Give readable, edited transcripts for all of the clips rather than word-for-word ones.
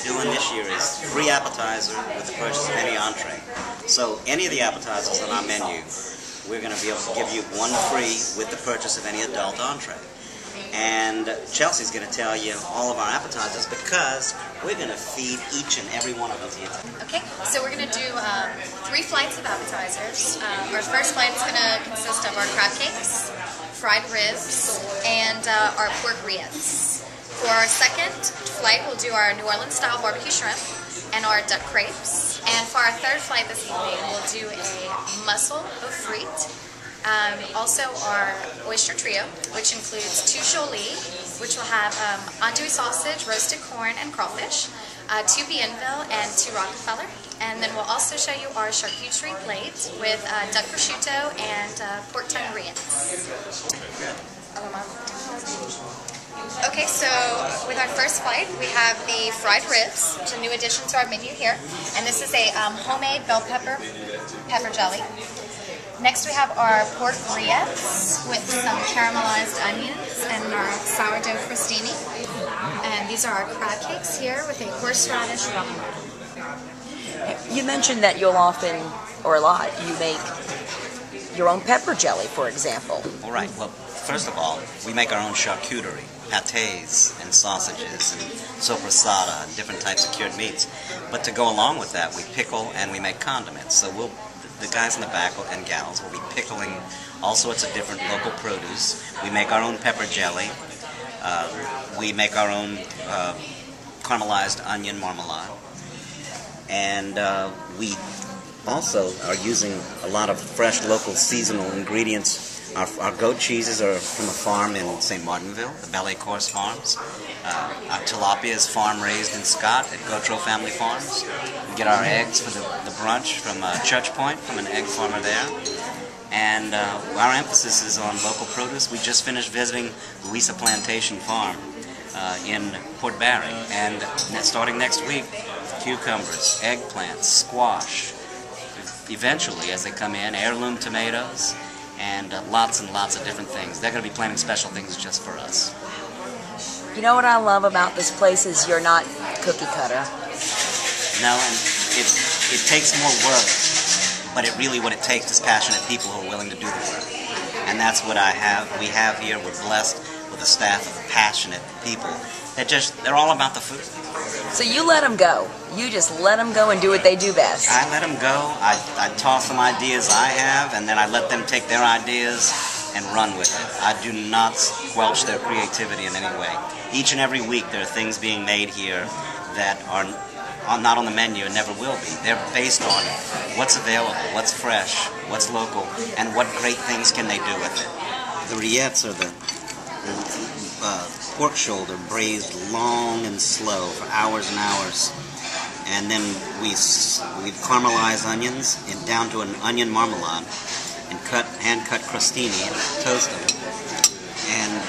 doing this year is free appetizer with the purchase of any entree. So any of the appetizers on our menu, we're going to be able to give you one free with the purchase of any adult entree. And Chelsea's going to tell you all of our appetizers because we're going to feed each and every one of them to you. Okay, so we're going to do 3 flights of appetizers. Our first flight is going to consist of our crab cakes, fried ribs, and our pork rillettes. For our second flight, we'll do our New Orleans style barbecue shrimp and our duck crepes. And for our third flight this evening, we'll do a mussel au frite. Also our oyster trio, which includes 2 Jolie, which will have andouille sausage, roasted corn, and crawfish, 2 Bienville, and 2 Rockefeller. And then we'll also show you our charcuterie plate with duck prosciutto and pork tongue rillettes. Okay, so with our first flight, we have the fried ribs, which is a new addition to our menu here. And this is a homemade bell pepper jelly. Next we have our pork rillettes with some caramelized onions and our sourdough crostini. And these are our crab cakes here with a horseradish rum. You mentioned that you'll often, or a lot, you make your own pepper jelly, for example. All right. Well, first of all, we make our own charcuterie, pâtés and sausages and sopressata and different types of cured meats. But to go along with that, we pickle and we make condiments. So the guys in the back and gals will be pickling all sorts of different local produce. We make our own pepper jelly. We make our own caramelized onion marmalade. And we also are using a lot of fresh local seasonal ingredients. Our goat cheeses are from a farm in St. Martinville, the Ballet Course Farms. Our tilapia is farm raised in Scott at Gautreaux Family Farms. We get our eggs for the brunch from Church Point, from an egg farmer there. And our emphasis is on local produce. We just finished visiting Louisa Plantation Farm in Port Barry. And starting next week, cucumbers, eggplants, squash. Eventually, as they come in, heirloom tomatoes, and lots and lots of different things. They're going to be planning special things just for us. You know what I love about this place is you're not cookie cutter. No, and it takes more work, but what it takes is passionate people who are willing to do the work. And that's what we have here. We're blessed with a staff of passionate people. They're all about the food. So you let them go. You just let them go and do what they do best. I let them go. I toss some ideas I have, and then I let them take their ideas and run with it. I do not squelch their creativity in any way. Each and every week there are things being made here that are not on the menu and never will be. They're based on what's available, what's fresh, what's local, and what great things can they do with it. The rillettes are the pork shoulder braised long and slow for hours and hours. And then we caramelize onions down to an onion marmalade and hand-cut crostini and toast them. And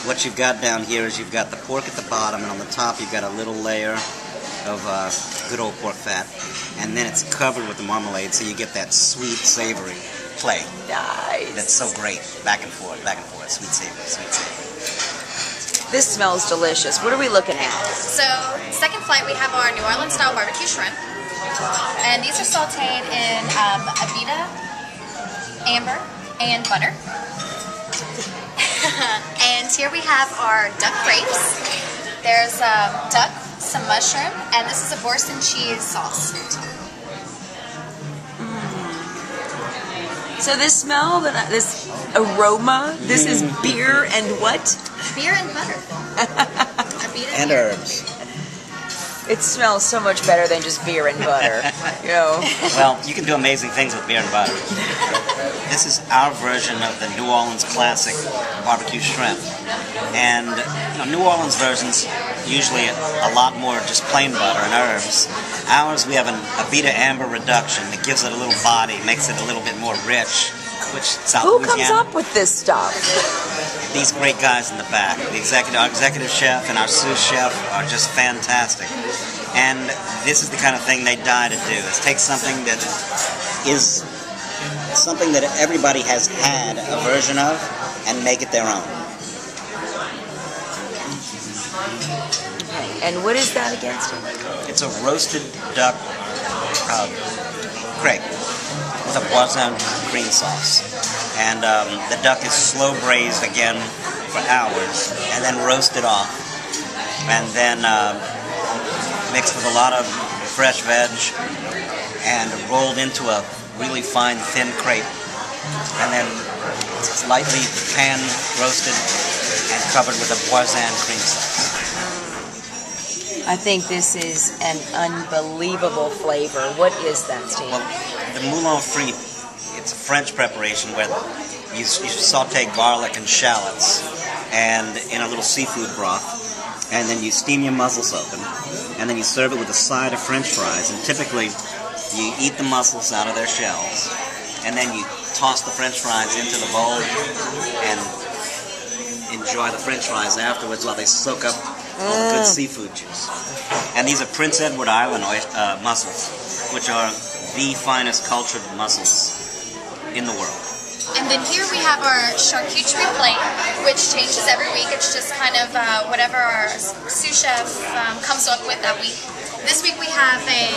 what you've got down here is you've got the pork at the bottom, and on the top you've got a little layer of good old pork fat. And then it's covered with the marmalade, so you get that sweet, savory play. Nice. That's so great. Back and forth, sweet, savory, sweet, savory. This smells delicious. What are we looking at? So, second flight, we have our New Orleans style barbecue shrimp. And these are sauteed in Abita, amber, and butter. And here we have our duck crepes. There's duck, some mushroom, and this is a Boursin cheese sauce. So this smell, this aroma, this is beer and what? Beer and butter. And herbs. It smells so much better than just beer and butter. You know. Well, you can do amazing things with beer and butter. This is our version of the New Orleans classic barbecue shrimp. And New Orleans versions usually a lot more just plain butter and herbs. Ours, we have an Abita amber reduction that gives it a little body, makes it a little bit more rich. Who comes up with this stuff? These great guys in the back. Our executive chef and our sous chef are just fantastic. And this is the kind of thing they die to do, is take something that is something that everybody has had a version of and make it their own. Okay. And what is that against it? It's a roasted duck crepe with a boisin cream sauce. And the duck is slow braised again for hours and then roasted off. And then mixed with a lot of fresh veg and rolled into a really fine thin crepe. And then it's lightly pan roasted and covered with a boisin cream sauce. I think this is an unbelievable flavor. What is that, Steve? Well, the moulin frite, it's a French preparation where you saute garlic and shallots and in a little seafood broth, and then you steam your mussels open, and then you serve it with a side of French fries, and typically you eat the mussels out of their shells, and then you toss the French fries into the bowl and enjoy the French fries afterwards while they soak up all the good seafood juice. And these are Prince Edward Island mussels, which are the finest cultured mussels in the world. And then here we have our charcuterie plate, which changes every week. It's just kind of whatever our sous chef comes up with that week. This week we have a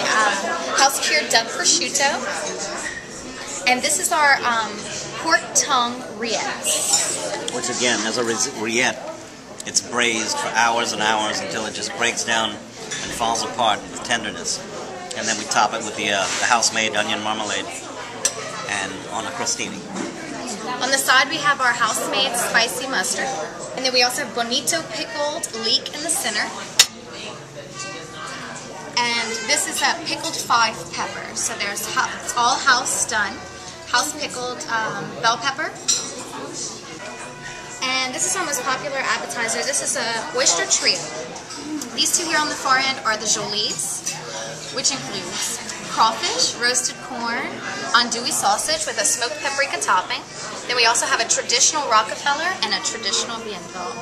house-cured duck prosciutto. And this is our pork tongue rillettes. Which again, as a rillette, it's braised for hours and hours until it just breaks down and falls apart with tenderness. And then we top it with the house-made onion marmalade and on a crostini. On the side we have our house-made spicy mustard. And then we also have bonito pickled leek in the center. And this is a pickled 5 pepper. So there's it's all house done. House pickled bell pepper. And this is our most popular appetizer. This is a oyster trio. These two here on the far end are the Jolies, which includes crawfish, roasted corn, andouille sausage with a smoked paprika topping. Then we also have a traditional Rockefeller and a traditional Bienville.